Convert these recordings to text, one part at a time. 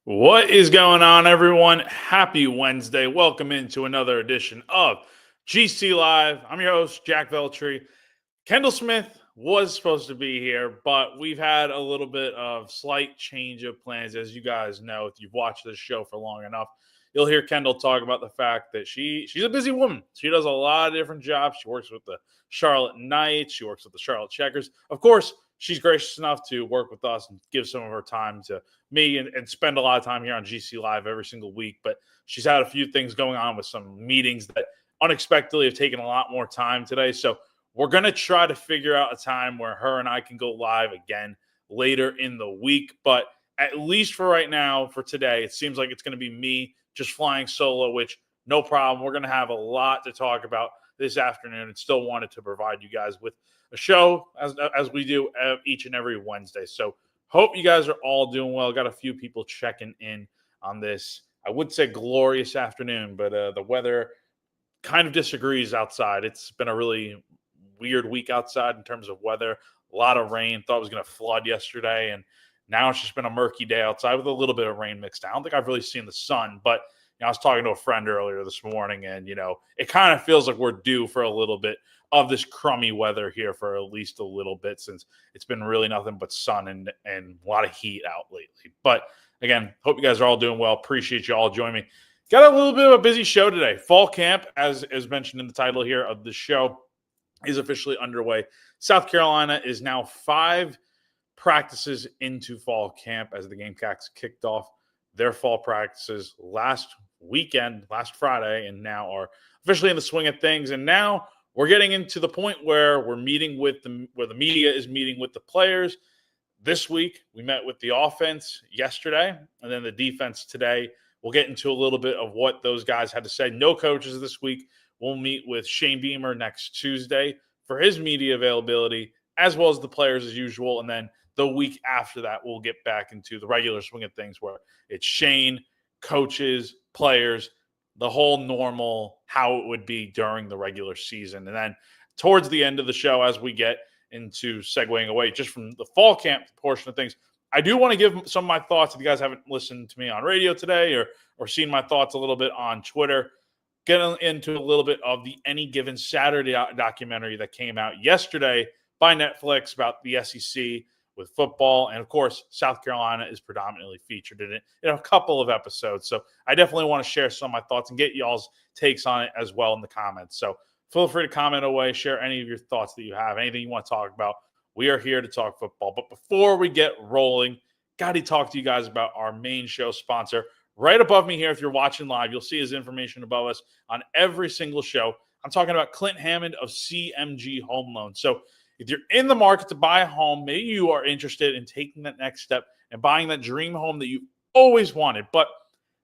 What is going on, everyone? Happy Wednesday. Welcome into another edition of GC Live. I'm your host, Jack Veltri. Kendall Smith was supposed to be here, but we've had a little bit of slight change of plans. As you guys know, if you've watched this show for long enough, you'll hear Kendall talk about the fact that she's a busy woman. She does a lot of different jobs. She works with the Charlotte Knights. She works with the Charlotte Checkers. Of course, she's gracious enough to work with us and give some of her time to me and spend a lot of time here on GC Live every single week. But she's had a few things going on with some meetings that unexpectedly have taken a lot more time today. So we're going to try to figure out a time where her and I can go live again later in the week. But at least for right now, for today, it seems like it's going to be me just flying solo, which no problem. We're going to have a lot to talk about this afternoon and still wanted to provide you guys with a show as we do each and every Wednesday. So hope you guys are all doing well. Got a few people checking in on this, I would say glorious afternoon, but the weather kind of disagrees outside. It's been a really weird week outside in terms of weather. A lot of rain. Thought it was going to flood yesterday, and now it's just been a murky day outside with a little bit of rain mixed in. I don't think I've really seen the sun, but I was talking to a friend earlier this morning, and it kind of feels like we're due for a little bit of this crummy weather here for at least a little bit, since it's been really nothing but sun and a lot of heat out lately. But again, hope you guys are all doing well. Appreciate you all joining me. Got a little bit of a busy show today. Fall camp, as mentioned in the title here of the show, is officially underway. South Carolina is now 5 practices into fall camp as the Gamecocks kicked off their fall practices last Friday, and now are officially in the swing of things. And now we're getting into the point where we're meeting with where the media is meeting with the players. This week, we met with the offense yesterday, and then the defense today. We'll get into a little bit of what those guys had to say. No coaches this week. We'll meet with Shane Beamer next Tuesday for his media availability, as well as the players as usual. And then the week after that, we'll get back into the regular swing of things where it's Shane, coaches, players, the whole normal how it would be during the regular season. And then towards the end of the show, as we get into segueing away just from the fall camp portion of things, I do want to give some of my thoughts. If you guys haven't listened to me on radio today or seen my thoughts a little bit on Twitter, getting into a little bit of the Any Given Saturday documentary that came out yesterday by Netflix about the SEC with football. And, of course, South Carolina is predominantly featured in it in a couple of episodes. So I definitely want to share some of my thoughts and get y'all's takes on it as well in the comments. So feel free to comment away, share any of your thoughts that you have, anything you want to talk about. We are here to talk football. But before we get rolling, got to talk to you guys about our main show sponsor. Right above me here, if you're watching live, you'll see his information above us on every single show. I'm talking about Clint Hammond of CMG Home Loans. So if you're in the market to buy a home, maybe you are interested in taking that next step and buying that dream home that you've always wanted, but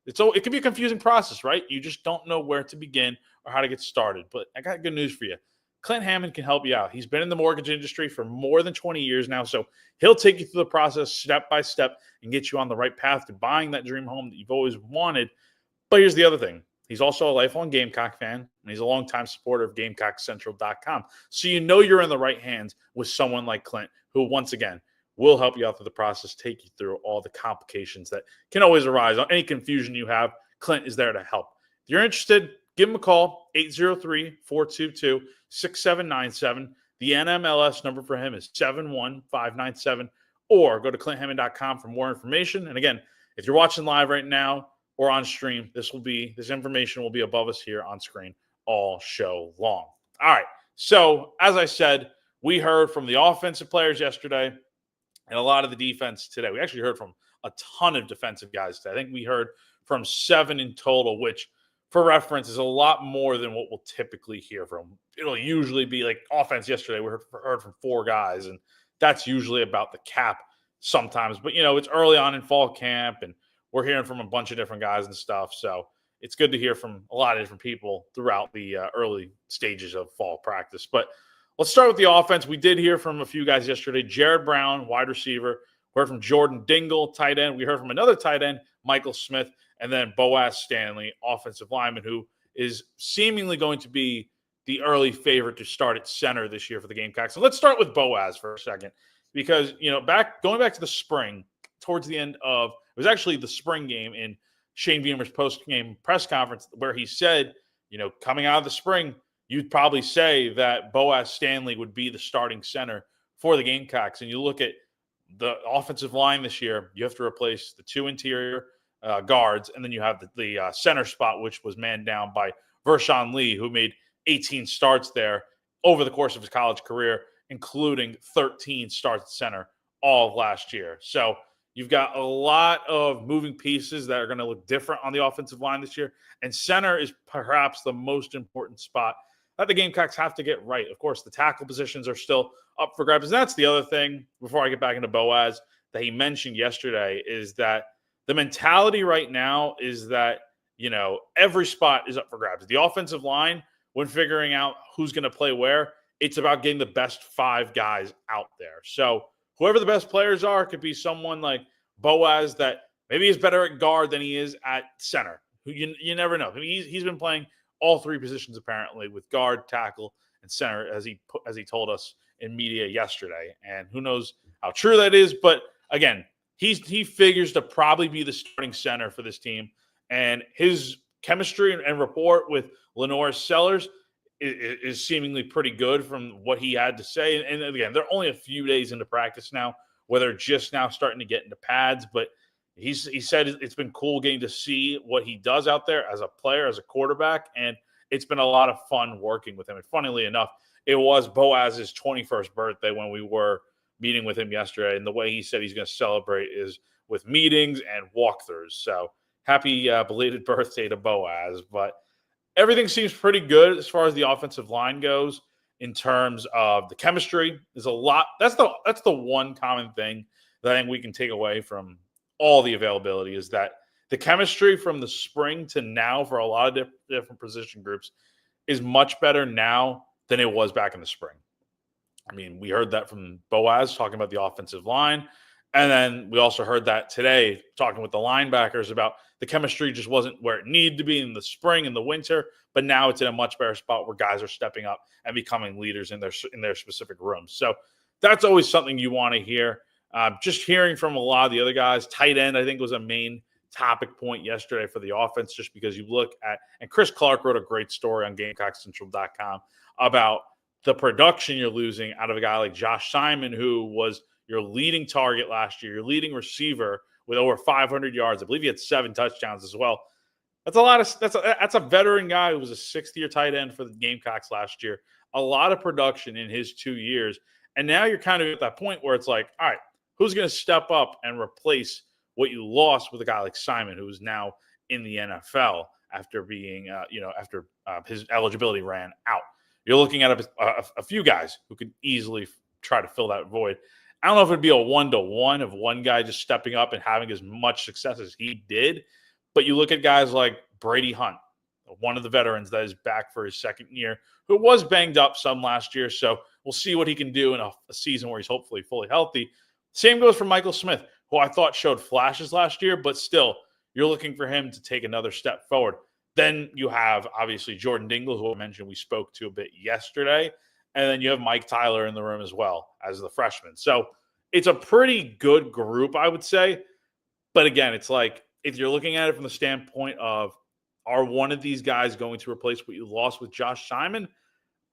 it can be a confusing process, right? You just don't know where to begin or how to get started. But I got good news for you. Clint Hammond can help you out. He's been in the mortgage industry for more than 20 years now, so he'll take you through the process step by step and get you on the right path to buying that dream home that you've always wanted. But here's the other thing. He's also a lifelong Gamecock fan, and he's a longtime supporter of GamecockCentral.com. So you know you're in the right hands with someone like Clint, who, once again, will help you out through the process, take you through all the complications that can always arise. Any confusion you have, Clint is there to help. If you're interested, give him a call, 803-422-6797. The NMLS number for him is 71597, or go to ClintHammond.com for more information. And again, if you're watching live right now or on stream, this information will be above us here on screen all show long. All right. So as I said, we heard from the offensive players yesterday and a lot of the defense today. We actually heard from a ton of defensive guys today. I think we heard from 7 in total, which for reference is a lot more than what we'll typically hear from. It'll usually be like offense yesterday. We heard from 4 guys, and that's usually about the cap sometimes. But, it's early on in fall camp, and we're hearing from a bunch of different guys and stuff. So it's good to hear from a lot of different people throughout the early stages of fall practice. But let's start with the offense. We did hear from a few guys yesterday. Jared Brown, wide receiver. We heard from Jordan Dingle, tight end. We heard from another tight end, Michael Smith, and then Boaz Stanley, offensive lineman, who is seemingly going to be the early favorite to start at center this year for the Gamecocks. So let's start with Boaz for a second, because going back to the spring, towards the end of it was actually the spring game in Shane Beamer's post-game press conference where he said, coming out of the spring, you'd probably say that Boaz Stanley would be the starting center for the Gamecocks. And you look at the offensive line this year, you have to replace the 2 interior guards, and then you have the center spot, which was manned down by Vershawn Lee, who made 18 starts there over the course of his college career, including 13 starts at center all of last year. So you've got a lot of moving pieces that are going to look different on the offensive line this year. And center is perhaps the most important spot that the Gamecocks have to get right. Of course, the tackle positions are still up for grabs. And that's the other thing, before I get back into Boaz, that he mentioned yesterday, is that the mentality right now is that, every spot is up for grabs. The offensive line, when figuring out who's going to play where, it's about getting the best 5 guys out there. So whoever the best players are, could be someone like Boaz that maybe is better at guard than he is at center. You never know. I mean, he's been playing all 3 positions apparently, with guard, tackle, and center, as he told us in media yesterday. And who knows how true that is? But again, he figures to probably be the starting center for this team, and his chemistry and rapport with Lenore Sellers is seemingly pretty good from what he had to say. And again, they're only a few days into practice now, where they're just now starting to get into pads. But he said it's been cool getting to see what he does out there as a player, as a quarterback, and it's been a lot of fun working with him. And funnily enough, it was Boaz's 21st birthday when we were meeting with him yesterday, and the way he said he's going to celebrate is with meetings and walkthroughs. So happy belated birthday to Boaz. But everything seems pretty good as far as the offensive line goes in terms of the chemistry. There's a lot. That's the one common thing that I think we can take away from all the availability, is that the chemistry from the spring to now for a lot of different position groups is much better now than it was back in the spring. I mean, we heard that from Boaz talking about the offensive line. And then we also heard that today talking with the linebackers about the chemistry just wasn't where it needed to be in the spring and the winter, but now it's in a much better spot where guys are stepping up and becoming leaders in their specific rooms. So that's always something you want to hear. Just hearing from a lot of the other guys, tight end, I think, was a main topic point yesterday for the offense, just because you look at, and Chris Clark wrote a great story on GamecockCentral.com about the production you're losing out of a guy like Josh Simon, who was your leading target last year, your leading receiver with over 500 yards. I believe he had 7 touchdowns as well. That's a lot of that's a veteran guy who was a 6th-year tight end for the Gamecocks last year. A lot of production in his 2 years. And now you're kind of at that point where it's like, all right, who's going to step up and replace what you lost with a guy like Simon, who is now in the NFL after being, after his eligibility ran out. You're looking at a few guys who could easily try to fill that void. I don't know if it'd be a 1-to-1 of one guy just stepping up and having as much success as he did, but you look at guys like Brady Hunt, one of the veterans that is back for his 2nd year, who was banged up some last year, so we'll see what he can do in a season where he's hopefully fully healthy. Same goes for Michael Smith, who I thought showed flashes last year, but still, you're looking for him to take another step forward. Then you have, obviously, Jordan Dingle, who I mentioned we spoke to a bit yesterday. And then you have Mike Tyler in the room as well as the freshman. So it's a pretty good group, I would say. But again, it's like, if you're looking at it from the standpoint of, are one of these guys going to replace what you lost with Josh Simon?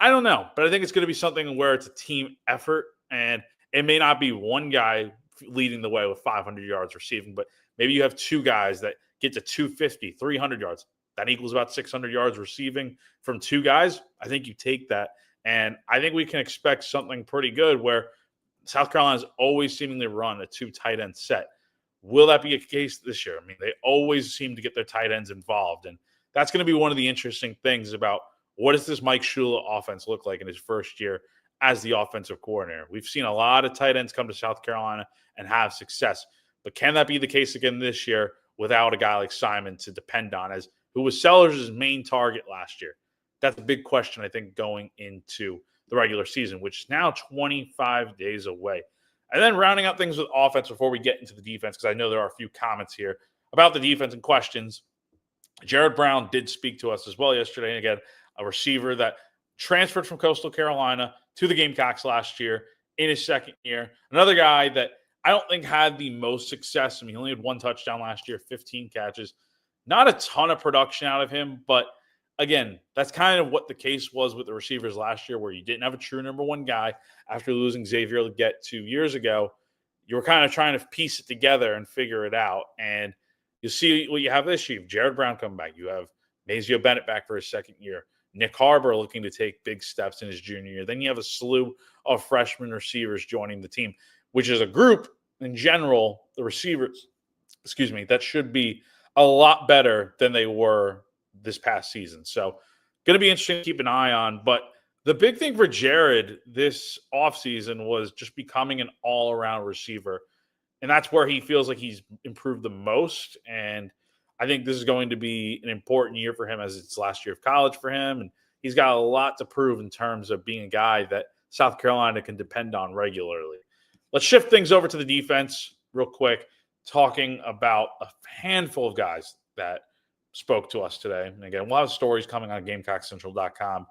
I don't know. But I think it's going to be something where it's a team effort. And it may not be one guy leading the way with 500 yards receiving, but maybe you have 2 guys that get to 250, 300 yards. That equals about 600 yards receiving from 2 guys. I think you take that. And I think we can expect something pretty good where South Carolina's always seemingly run a 2 tight end set. Will that be a case this year? I mean, they always seem to get their tight ends involved. And that's going to be one of the interesting things about what does this Mike Shula offense look like in his first year as the offensive coordinator. We've seen a lot of tight ends come to South Carolina and have success. But can that be the case again this year without a guy like Simon to depend on, as who was Sellers' main target last year? That's a big question, I think, going into the regular season, which is now 25 days away. And then rounding out things with offense before we get into the defense, because I know there are a few comments here about the defense and questions. Jared Brown did speak to us as well yesterday. And again, a receiver that transferred from Coastal Carolina to the Gamecocks last year in his 2nd year. Another guy that I don't think had the most success. I mean, he only had 1 touchdown last year, 15 catches. Not a ton of production out of him, but again, that's kind of what the case was with the receivers last year, where you didn't have a true number one guy after losing Xavier Leggett 2 years ago. You were kind of trying to piece it together and figure it out. And you see what you have this year. You have Jared Brown coming back. You have Mazio Bennett back for his second year. Nick Harbor looking to take big steps in his junior year. Then you have a slew of freshman receivers joining the team, which is a group in general, the receivers, that should be a lot better than they were this past season. So going to be interesting to keep an eye on. But the big thing for Jared this offseason was just becoming an all-around receiver. And that's where he feels like he's improved the most. And I think this is going to be an important year for him, as it's last year of college for him. And he's got a lot to prove in terms of being a guy that South Carolina can depend on regularly. Let's shift things over to the defense real quick, talking about a handful of guys that spoke to us today. And again, a lot of stories coming on GamecockCentral.com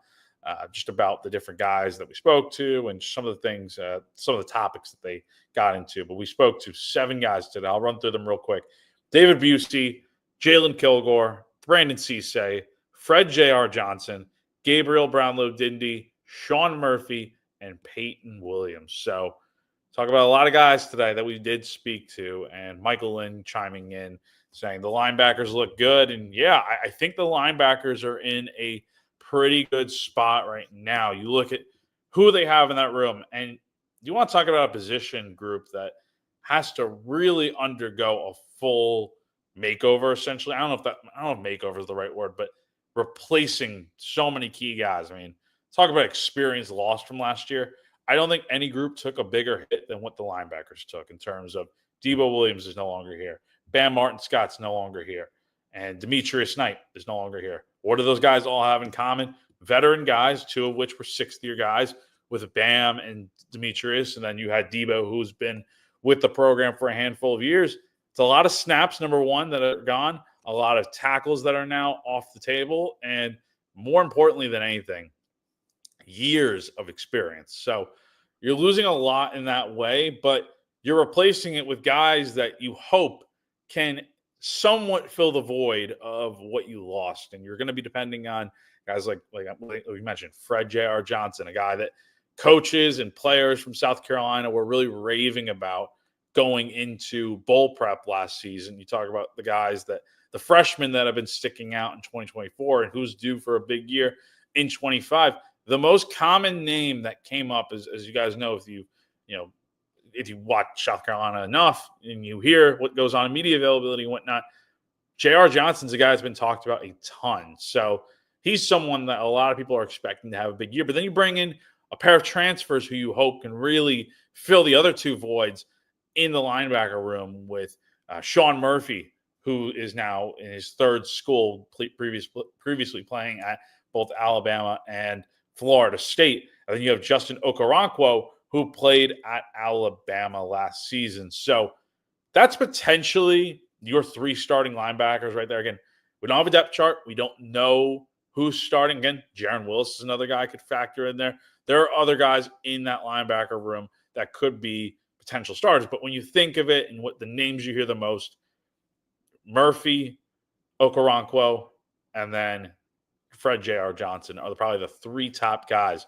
just about the different guys that we spoke to and some of the things, some of the topics that they got into. But we spoke to 7 guys today. I'll run through them real quick. David Busey, Jalen Kilgore, Brandon Cisse, Fred J.R. Johnson, Gabriel Brownlow-Dindy, Sean Murphy, and Peyton Williams. So talk about a lot of guys today that we did speak to, and Michael Lynn chiming in saying the linebackers look good. And yeah, I think the linebackers are in a pretty good spot right now. You look at who they have in that room, and you want to talk about a position group that has to really undergo a full makeover, essentially. I don't know if makeover is the right word, but replacing so many key guys. I mean, talk about experience lost from last year. I don't think any group took a bigger hit than what the linebackers took in terms of Debo Williams is no longer here. Bam Martin-Scott's no longer here. And Demetrius Knight is no longer here. What do those guys all have in common? Veteran guys, 2 of which were 6th-year guys with Bam and Demetrius. And then you had Debo, who's been with the program for a handful of years. It's a lot of snaps, number one, that are gone. A lot of tackles that are now off the table. And more importantly than anything, years of experience. So you're losing a lot in that way, but you're replacing it with guys that you hope can somewhat fill the void of what you lost. And you're going to be depending on guys like we mentioned, Fred J.R. Johnson, a guy that coaches and players from South Carolina were really raving about going into bowl prep last season. You talk about the guys the freshmen that have been sticking out in 2024 and who's due for a big year in 25. The most common name that came up, as you guys know, if you watch South Carolina enough and you hear what goes on in media availability and whatnot, J.R. Johnson's a guy that's been talked about a ton. So he's someone that a lot of people are expecting to have a big year. But then you bring in a pair of transfers who you hope can really fill the other 2 voids in the linebacker room with Sean Murphy, who is now in his 3rd school, previously playing at both Alabama and Florida State. And then you have Justin Okoronkwo, who played at Alabama last season. So that's potentially your 3 starting linebackers right there. Again, we don't have a depth chart. We don't know who's starting. Again, Jaron Willis is another guy I could factor in there. There are other guys in that linebacker room that could be potential starters. But when you think of it and what the names you hear the most, Murphy, Okoronkwo, and then Fred J.R. Johnson are probably the 3 top guys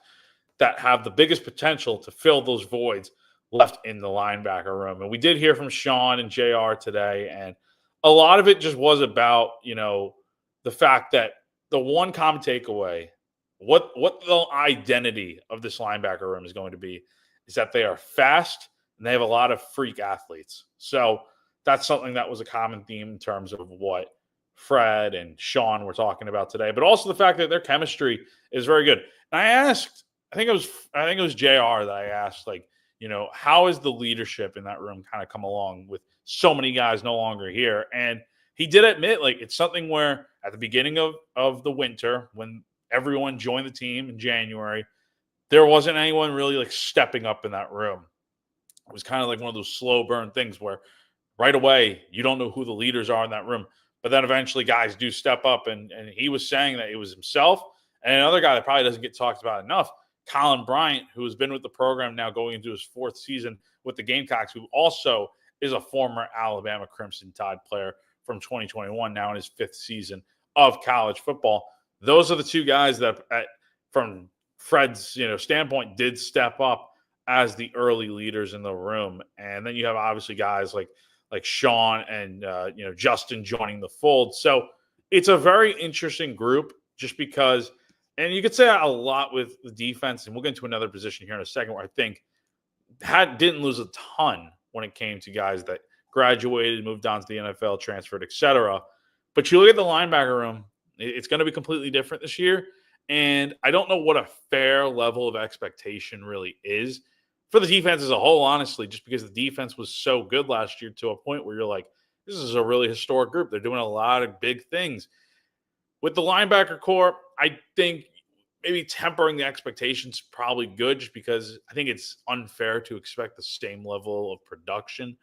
that have the biggest potential to fill those voids left in the linebacker room. And we did hear from Sean and JR today, and a lot of it just was about, the fact that the one common takeaway, what the identity of this linebacker room is going to be, is that they are fast and they have a lot of freak athletes. So that's something that was a common theme in terms of what Fred and Sean were talking about today, but also the fact that their chemistry is very good. And I asked, I think it was JR that I asked, how has the leadership in that room kind of come along with so many guys no longer here? And he did admit, it's something where at the beginning of the winter, when everyone joined the team in January, there wasn't anyone really stepping up in that room. It was kind of like one of those slow burn things where right away you don't know who the leaders are in that room. But then eventually guys do step up, and he was saying that it was himself and another guy that probably doesn't get talked about enough, Colin Bryant, who has been with the program now going into his 4th season with the Gamecocks, who also is a former Alabama Crimson Tide player from 2021, now in his 5th season of college football. Those are the two guys that, from Fred's standpoint, did step up as the early leaders in the room. And then you have obviously guys like Sean and Justin joining the fold. So it's a very interesting group just because, and you could say a lot with the defense, and we'll get into another position here in a second where I think didn't lose a ton when it came to guys that graduated, moved on to the NFL, transferred, etc. But you look at the linebacker room, it's going to be completely different this year. And I don't know what a fair level of expectation really is for the defense as a whole, honestly, just because the defense was so good last year to a point where you're like, this is a really historic group. They're doing a lot of big things. With the linebacker core, I think maybe tempering the expectations probably good, just because I think it's unfair to expect the same level of production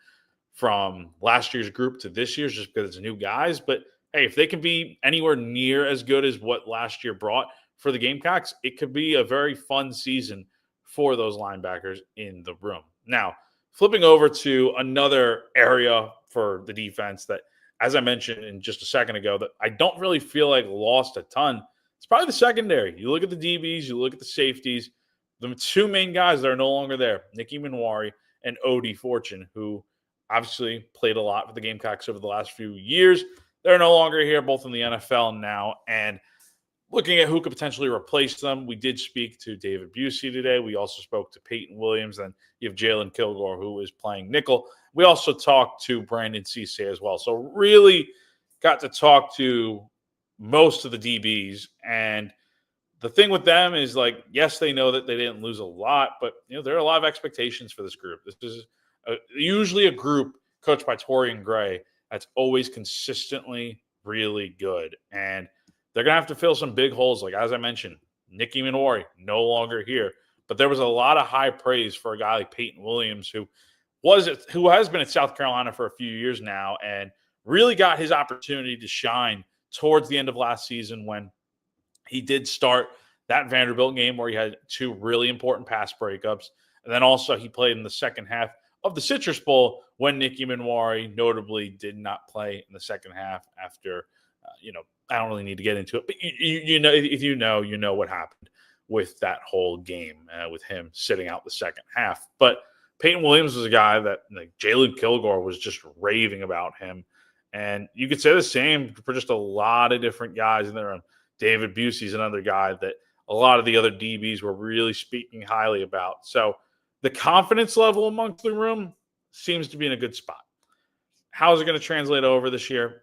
from last year's group to this year's just because it's new guys. But hey, if they can be anywhere near as good as what last year brought for the Gamecocks, it could be a very fun season for those linebackers in the room. Now, flipping over to another area for the defense that, as I mentioned in just a second ago, that I don't really feel like lost a ton. It's probably the secondary. You look at the DBs, you look at the safeties. The two main guys that are no longer there, Nicky Minwari and Odie Fortune, who obviously played a lot for the Gamecocks over the last few years. They're no longer here, both in the NFL now. And looking at who could potentially replace them, we did speak to David Busey today. We also spoke to Peyton Williams. And you have Jalen Kilgore, who is playing nickel. We also talked to Brandon Cisse as well. So really got to talk to most of the DBs. And the thing with them is, like, yes, they know that they didn't lose a lot, but there are a lot of expectations for this group. This is usually a group coached by Torian Gray that's always consistently really good. And they're going to have to fill some big holes. Like, as I mentioned, Nicky Minwari, no longer here. But there was a lot of high praise for a guy like Peyton Williams, who has been at South Carolina for a few years now and really got his opportunity to shine towards the end of last season when he did start that Vanderbilt game where he had 2 really important pass breakups. And then also he played in the second half of the Citrus Bowl when Nicky Minwari notably did not play in the second half after, I don't really need to get into it, but if you know what happened with that whole game with him sitting out the second half. But Peyton Williams was a guy that, like, Jalen Kilgore was just raving about him. And you could say the same for just a lot of different guys in there. David Busey's another guy that a lot of the other DBs were really speaking highly about. So the confidence level amongst the room seems to be in a good spot. How is it going to translate over this year?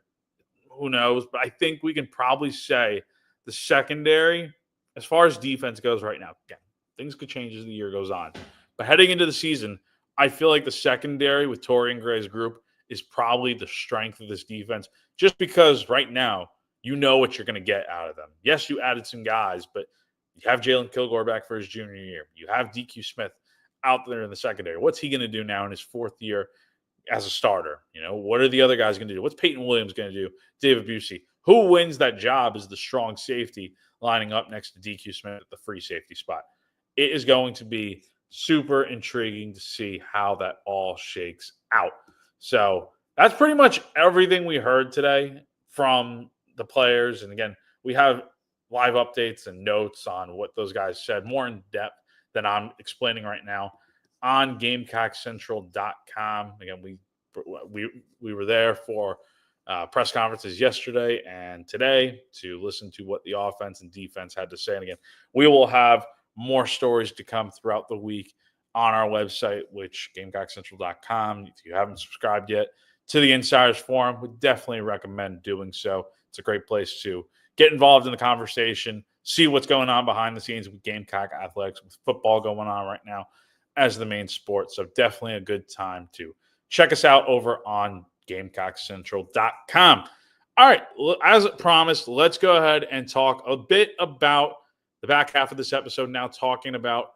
Who knows? But I think we can probably say the secondary, as far as defense goes right now, again, things could change as the year goes on. But heading into the season, I feel like the secondary with Torian Gray's group is probably the strength of this defense, just because right now you know what you're going to get out of them. Yes, you added some guys, but you have Jalen Kilgore back for his junior year. You have DQ Smith out there in the secondary. What's he going to do now in his 4th year as a starter? What are the other guys going to do? What's Peyton Williams going to do? David Busey. Who wins that job as the strong safety lining up next to DQ Smith at the free safety spot? It is going to be super intriguing to see how that all shakes out. So that's pretty much everything we heard today from the players. And again, we have live updates and notes on what those guys said more in depth than I'm explaining right now on GamecockCentral.com. Again, we were there for press conferences yesterday and today to listen to what the offense and defense had to say. And again, we will have more stories to come throughout the week on our website, which GamecockCentral.com. If you haven't subscribed yet to the Insiders Forum, we definitely recommend doing so. It's a great place to get involved in the conversation, see what's going on behind the scenes with Gamecock athletics, with football going on right now as the main sport. So definitely a good time to check us out over on GamecockCentral.com. All right, as promised, let's go ahead and talk a bit about the back half of this episode now, talking about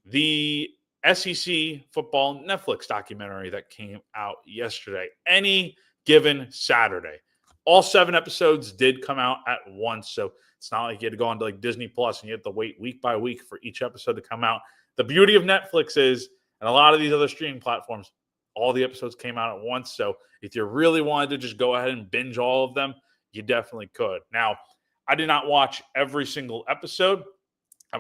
the SEC football Netflix documentary that came out yesterday. Any Given Saturday. all 7 episodes did come out at once. So it's not like you had to go on to like Disney Plus and you have to wait week by week for each episode to come out. The beauty of Netflix is, and a lot of these other streaming platforms, all the episodes came out at once. So if you really wanted to just go ahead and binge all of them, you definitely could. Now, I did not watch every single episode. I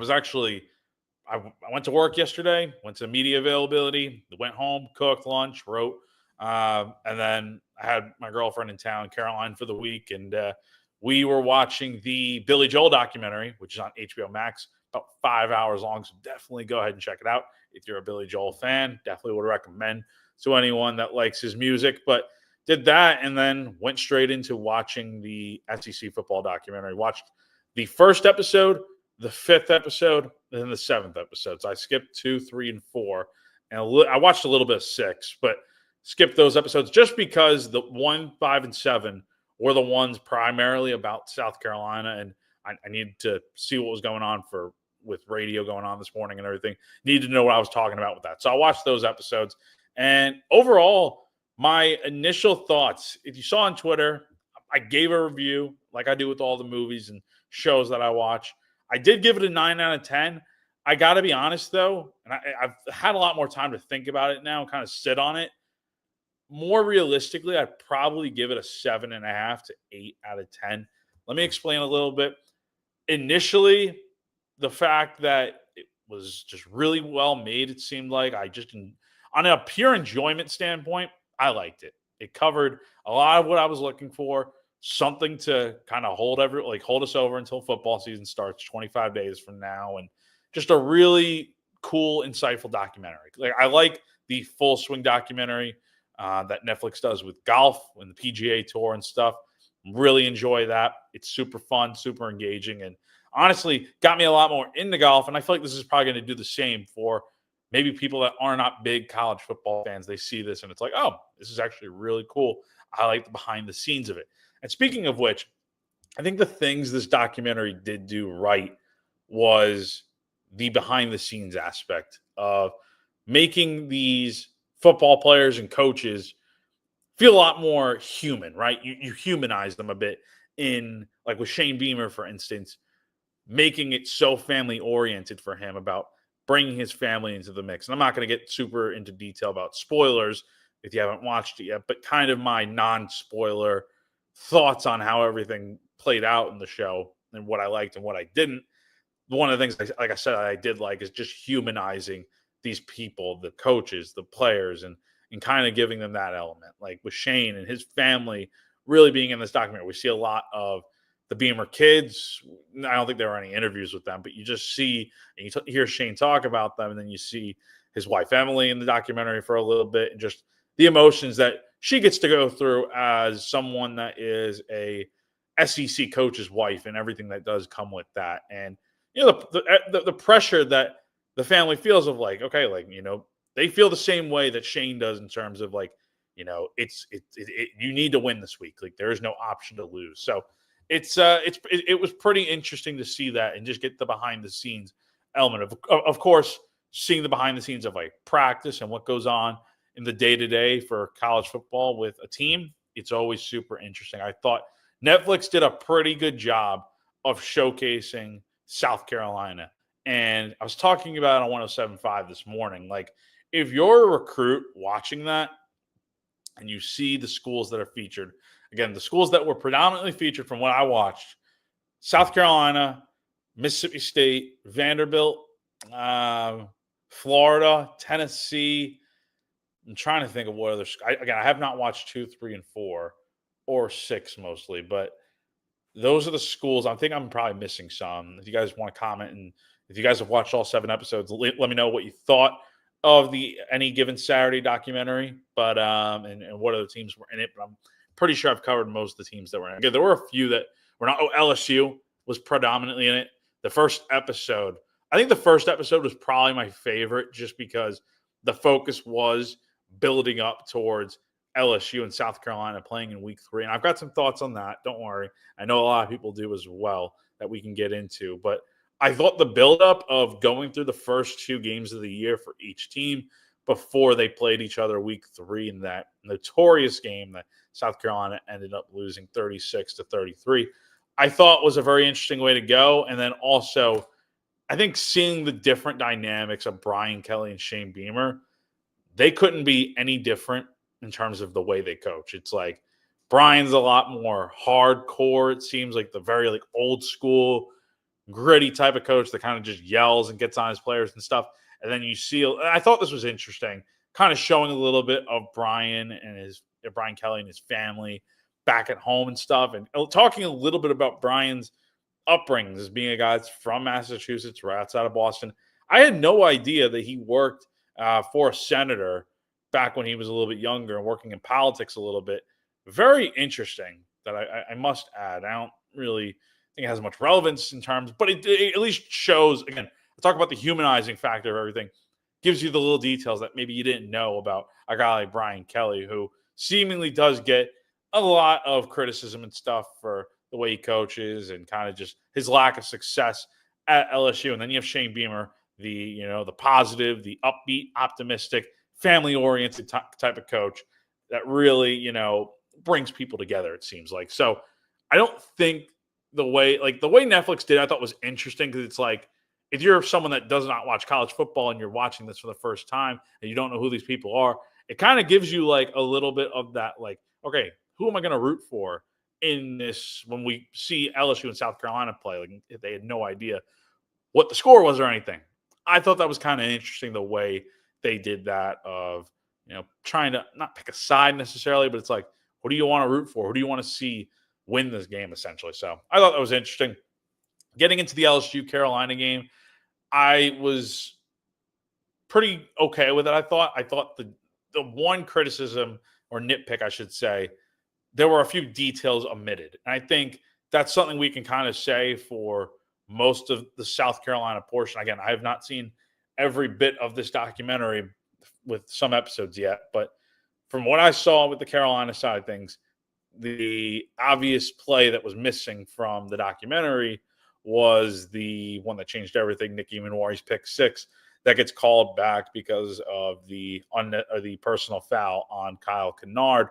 went to work yesterday, went to media availability, went home, cooked lunch, wrote, and then I had my girlfriend in town, Caroline, for the week, and we were watching the Billy Joel documentary, which is on HBO Max, about 5 hours long. So definitely go ahead and check it out if you're a Billy Joel fan. Definitely would recommend to anyone that likes his music. But did that and then went straight into watching the SEC football documentary. Watched the first episode, the 5th episode, and then the 7th episode. So I skipped 2, 3, and 4. And I watched a little bit of 6, but skipped those episodes just because the 1, 5, and 7 were the ones primarily about South Carolina. And I needed to see what was going on with radio going on this morning and everything. Needed to know what I was talking about with that. So I watched those episodes. And overall, my initial thoughts, if you saw on Twitter, I gave a review like I do with all the movies and shows that I watch. I did give it a 9 out of 10. I got to be honest, though, and I've had a lot more time to think about it now and kind of sit on it. More realistically, I'd probably give it a 7.5 to 8 out of 10. Let me explain a little bit. Initially, the fact that it was just really well made, it seemed like on a pure enjoyment standpoint, I liked it. It covered a lot of what I was looking for, something to kind of hold us over until football season starts 25 days from now, and just a really cool, insightful documentary. Like, I like the Full Swing documentary that Netflix does with golf and the PGA Tour and stuff. Really enjoy that. It's super fun, super engaging, and honestly got me a lot more into golf. And I feel like this is probably going to do the same for maybe people that are not big college football fans. They see this and it's like, oh, this is actually really cool. I like the behind the scenes of it. And speaking of which, I think the things this documentary did do right was the behind the scenes aspect of making these football players and coaches feel a lot more human, right? You humanize them a bit in, like with Shane Beamer, for instance, making it so family oriented for him about bringing his family into the mix. And I'm not going to get super into detail about spoilers if you haven't watched it yet, but kind of my non-spoiler thoughts on how everything played out in the show and what I liked and what I didn't. One of the things, like I said, I did like is just humanizing these people, the coaches, the players, and kind of giving them that element. Like with Shane and his family really being in this documentary, we see a lot of the Beamer kids. I don't think there were any interviews with them, but you just see and you hear Shane talk about them, and then you see his wife Emily in the documentary for a little bit, and just the emotions that she gets to go through as someone that is a SEC coach's wife and everything that does come with that. And the pressure that the family feels of like, okay, like, they feel the same way that Shane does in terms of like, you need to win this week. Like, there is no option to lose. So it was pretty interesting to see that and just get the behind the scenes element of course, seeing the behind the scenes of like practice and what goes on in the day to day for college football with a team. It's always super interesting. I thought Netflix did a pretty good job of showcasing South Carolina. And I was talking about it on 107.5 this morning. Like, if you're a recruit watching that and you see the schools that are featured, again, the schools that were predominantly featured from what I watched, South Carolina, Mississippi State, Vanderbilt, Florida, Tennessee. I'm trying to think of what other. I have not watched 2, 3, and 4, or 6 mostly, but those are the schools. I think I'm probably missing some. If you guys want to comment, and if you guys have watched all 7 episodes, let me know what you thought of the Any Given Saturday documentary. But and what other teams were in it. But I'm pretty sure I've covered most of the teams that were in it. Again, there were a few that were not. Oh, LSU was predominantly in it. The first episode, I think the first episode was probably my favorite, just because the focus was building up towards LSU and South Carolina playing in week 3. And I've got some thoughts on that. Don't worry. I know a lot of people do as well that we can get into. But I thought the buildup of going through the first 2 games of the year for each team before they played each other week 3 in that notorious game that South Carolina ended up losing 36-33. I thought was a very interesting way to go. And then also, I think seeing the different dynamics of Brian Kelly and Shane Beamer, they couldn't be any different in terms of the way they coach. It's like Brian's a lot more hardcore. It seems like the very like old school, gritty type of coach that kind of just yells and gets on his players and stuff. And then you see, I thought this was interesting, kind of showing a little bit of Brian Kelly and his family back at home and stuff, and talking a little bit about Brian's upbringing as being a guy that's from Massachusetts, right outside of Boston. I had no idea that he worked for a senator back when he was a little bit younger and working in politics a little bit. Very interesting that I must add. I don't really think it has much relevance in terms, but it at least shows, again, I talk about the humanizing factor of everything, gives you the little details that maybe you didn't know about a guy like Brian Kelly, who seemingly does get a lot of criticism and stuff for the way he coaches and kind of just his lack of success at LSU. And then you have Shane Beamer, the positive, the upbeat, optimistic, family-oriented type of coach that really, brings people together, it seems like. So I don't think the way Netflix did, I thought was interesting, because it's like, if you're someone that does not watch college football and you're watching this for the first time and you don't know who these people are, it kind of gives you like a little bit of that, like, okay, who am I going to root for in this when we see LSU and South Carolina play? Like, if they had no idea what the score was or anything. I thought that was kind of interesting, the way they did that, of, trying to not pick a side necessarily, but it's like, what do you want to root for? Who do you want to see win this game, essentially? So I thought that was interesting. Getting into the LSU Carolina game, I was pretty okay with it. I thought the one criticism, or nitpick, I should say, there were a few details omitted. And I think that's something we can kind of say for most of the South Carolina portion. Again, I have not seen every bit of this documentary with some episodes yet, but from what I saw with the Carolina side of things, the obvious play that was missing from the documentary was the one that changed everything, Nicky Manwari's pick six, that gets called back because of the personal foul on Kyle Kennard.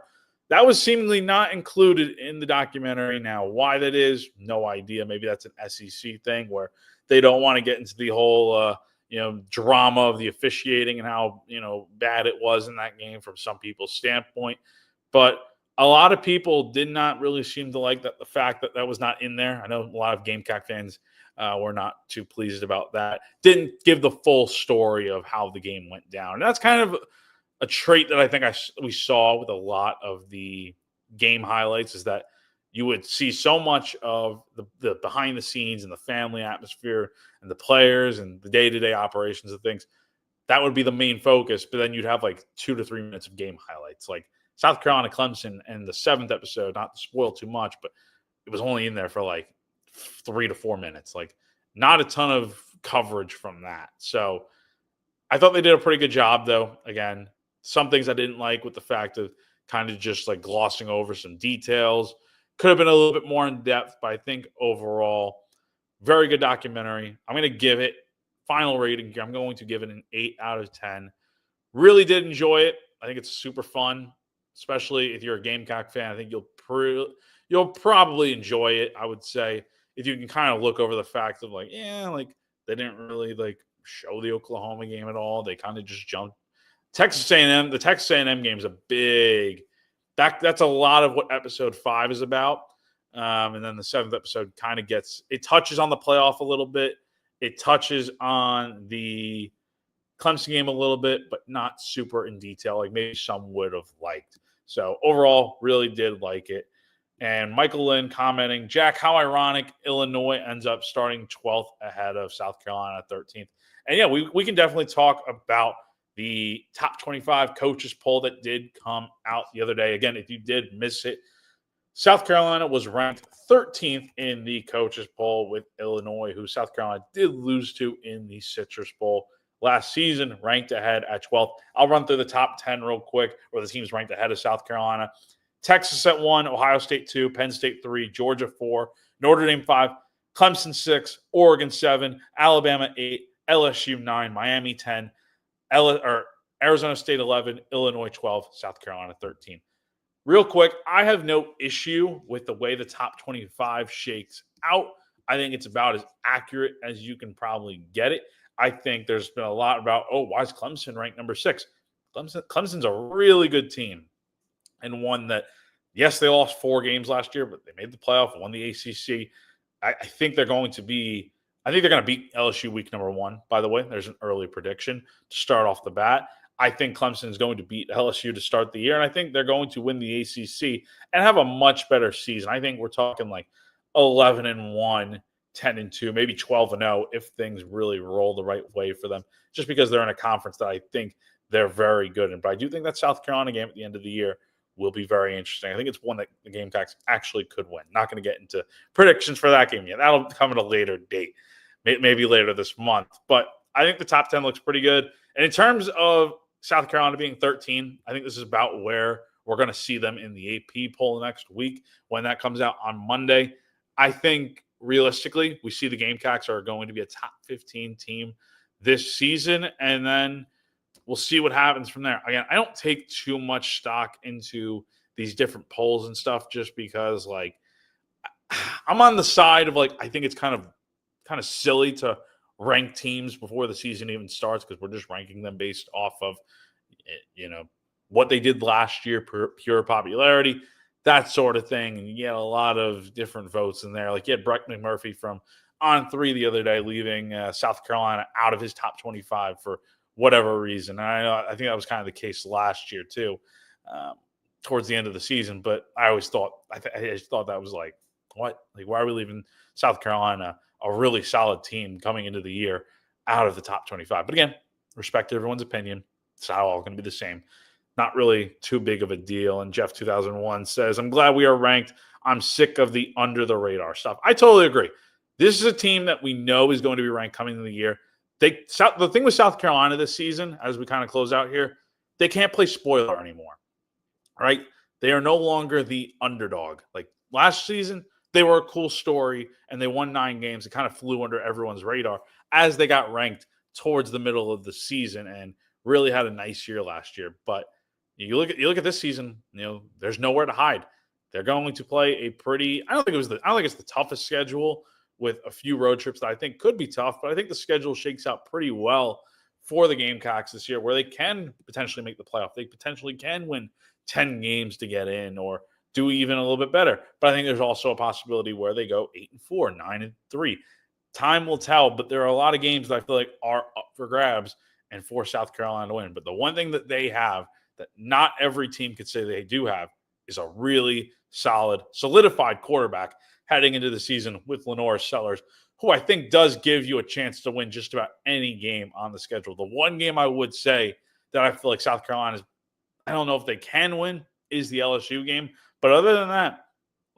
That was seemingly not included in the documentary. Now, why that is, no idea. Maybe that's an SEC thing where they don't want to get into the whole drama of the officiating and how bad it was in that game from some people's standpoint. But a lot of people did not really seem to like the fact that was not in there. I know a lot of Gamecock fans were not too pleased about that. Didn't give the full story of how the game went down. And that's kind of a trait that I think we saw with a lot of the game highlights, is that you would see so much of the behind the scenes and the family atmosphere and the players and the day-to-day operations of things. That would be the main focus. But then you'd have like 2 to 3 minutes of game highlights, like South Carolina Clemson and the 7th episode, not to spoil too much, but it was only in there for like 3 to 4 minutes. Like, not a ton of coverage from that. So I thought they did a pretty good job, though. Again, some things I didn't like with the fact of kind of just like glossing over some details. Could have been a little bit more in depth, but I think overall, very good documentary. I'm going to give it final rating. I'm going to give it an 8 out of 10. Really did enjoy it. I think it's super fun, especially if you're a Gamecock fan. I think you'll probably enjoy it. I would say, if you can kind of look over the fact of like, they didn't really like show the Oklahoma game at all. They kind of just jumped. Texas A&M, the Texas A&M game is a big. That's a lot of what episode 5 is about. And then the 7th episode kind of it touches on the playoff a little bit. It touches on the Clemson game a little bit, but not super in detail, like maybe some would have liked. So overall, really did like it. And Michael Lynn commenting, Jack, how ironic Illinois ends up starting 12th ahead of South Carolina 13th. And yeah, we can definitely talk about the top 25 coaches poll that did come out the other day. Again, if you did miss it, South Carolina was ranked 13th in the coaches poll, with Illinois, who South Carolina did lose to in the Citrus Bowl last season, ranked ahead at 12th. I'll run through the top 10 real quick, where the teams ranked ahead of South Carolina. Texas at 1, Ohio State 2, Penn State 3, Georgia 4, Notre Dame 5, Clemson 6, Oregon 7, Alabama 8, LSU 9, Miami 10, Arizona State 11, Illinois 12, South Carolina 13. Real quick, I have no issue with the way the top 25 shakes out. I think it's about as accurate as you can probably get it. I think there's been a lot about, why is Clemson ranked number 6? Clemson's a really good team, and one that, yes, they lost 4 games last year, but they made the playoff, won the ACC. I think they're going to beat LSU week number 1, by the way. There's an early prediction to start off the bat. I think Clemson is going to beat LSU to start the year, and I think they're going to win the ACC and have a much better season. I think we're talking like 11-1, 10-2, maybe 12-0 if things really roll the right way for them, just because they're in a conference that I think they're very good in. But I do think that South Carolina game at the end of the year will be very interesting. I think it's one that the Gamecocks actually could win. Not going to get into predictions for that game yet. That'll come at a later date, maybe later this month. But I think the top 10 looks pretty good. And in terms of South Carolina being 13, I think this is about where we're going to see them in the AP poll next week when that comes out on Monday. I think realistically, we see the Gamecocks are going to be a top 15 team this season, and then we'll see what happens from there. Again, I don't take too much stock into these different polls and stuff just because, like, I'm on the side of, like, I think it's kind of silly to rank teams before the season even starts because we're just ranking them based off of, what they did last year, pure popularity, that sort of thing. And you get a lot of different votes in there. Like, you had Brett McMurphy from On3 the other day leaving South Carolina out of his top 25 for whatever reason. And I think that was kind of the case last year too, towards the end of the season. But I always thought, I just thought that was like, what? Like, why are we leaving South Carolina, a really solid team coming into the year, out of the top 25? But again, respect everyone's opinion. It's not all going to be the same. Not really too big of a deal. And Jeff 2001 says, I'm glad we are ranked. I'm sick of the under the radar stuff. I totally agree. This is a team that we know is going to be ranked coming into the year. The thing with South Carolina this season, as we kind of close out here, they can't play spoiler anymore, right? They are no longer the underdog. Like last season, they were a cool story, and they won 9 games. It kind of flew under everyone's radar as they got ranked towards the middle of the season and really had a nice year last year. But you look at this season, there's nowhere to hide. They're going to play a pretty. I don't think it's the toughest schedule, with a few road trips that I think could be tough, but I think the schedule shakes out pretty well for the Gamecocks this year, where they can potentially make the playoff. They potentially can win 10 games to get in, or do even a little bit better. But I think there's also a possibility where they go 8-4, 9-3. Time will tell, but there are a lot of games that I feel like are up for grabs and for South Carolina to win. But the one thing that they have that not every team could say they do have is a really solid, solidified quarterback heading into the season with Lenore Sellers, who I think does give you a chance to win just about any game on the schedule. The one game I would say that I feel like South Carolina's, I don't know if they can win, is the LSU game. But other than that,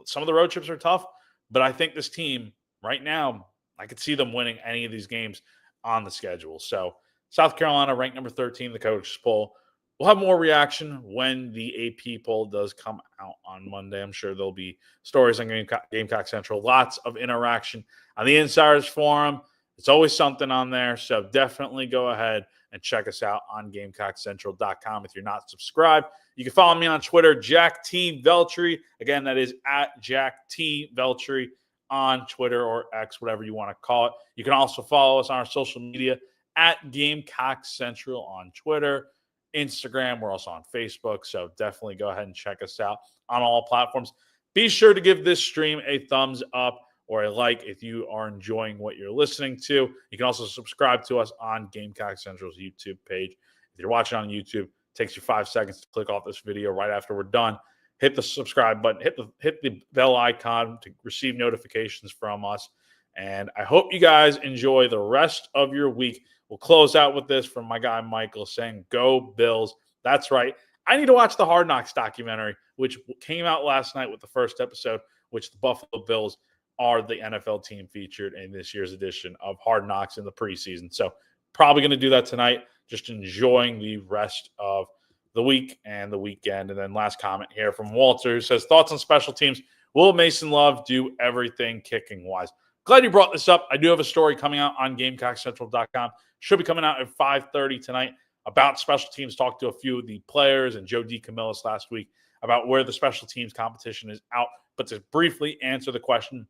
some of the road trips are tough. But I think this team right now, I could see them winning any of these games on the schedule. So South Carolina ranked number 13, the coaches poll. We'll have more reaction when the AP poll does come out on Monday. I'm sure there'll be stories on Gamecock Central. Lots of interaction on the Insiders Forum. It's always something on there. So definitely go ahead and check us out on GamecockCentral.com if you're not subscribed. You can follow me on Twitter, Jack T. Veltri. Again, that is at Jack T. Veltri on Twitter or X, whatever you want to call it. You can also follow us on our social media at Gamecock Central on Twitter, Instagram. We're also on Facebook, so definitely go ahead and check us out on all platforms. Be sure to give this stream a thumbs up or a like if you are enjoying what you're listening to. You can also subscribe to us on Gamecock Central's YouTube page. If you're watching on YouTube, it takes you 5 seconds to click off this video right after we're done. Hit the subscribe button, hit the bell icon to receive notifications from us. And I hope you guys enjoy the rest of your week. We'll close out with this from my guy Michael saying, "Go Bills." That's right. I need to watch the Hard Knocks documentary, which came out last night with the first episode, which the Buffalo Bills are the NFL team featured in this year's edition of Hard Knocks in the preseason. So probably going to do that tonight, just enjoying the rest of the week and the weekend. And then last comment here from Walter, who says, thoughts on special teams. Will Mason Love do everything kicking-wise? Glad you brought this up. I do have a story coming out on GamecockCentral.com. Should be coming out at 5:30 tonight about special teams, talked to a few of the players and Joe DeCamillis last week about where the special teams competition is out. But to briefly answer the question,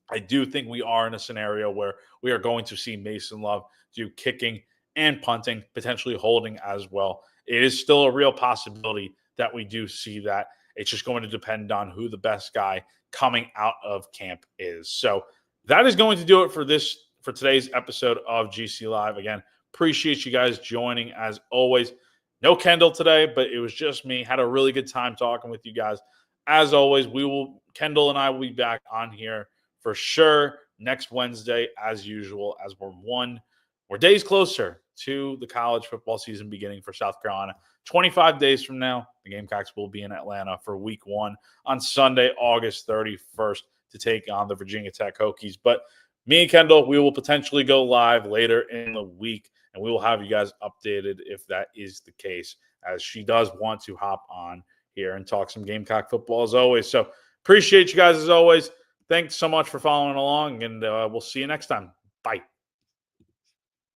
I do think we are in a scenario where we are going to see Mason Love do kicking and punting, potentially holding as well. It is still a real possibility that we do see that. It's just going to depend on who the best guy coming out of camp is. So that is going to do it for today's episode of GC Live. Again, appreciate you guys joining as always. No Kendall today, but it was just me. Had a really good time talking with you guys. As always, Kendall and I will be back on here for sure next Wednesday, as usual, as we're days closer to the college football season beginning for South Carolina. 25 days from now, the Gamecocks will be in Atlanta for week 1 on Sunday, August 31st to take on the Virginia Tech Hokies. But me and Kendall, we will potentially go live later in the week, and we will have you guys updated if that is the case, as she does want to hop on here and talk some Gamecock football as always. So appreciate you guys as always. Thanks so much for following along, and we'll see you next time. Bye.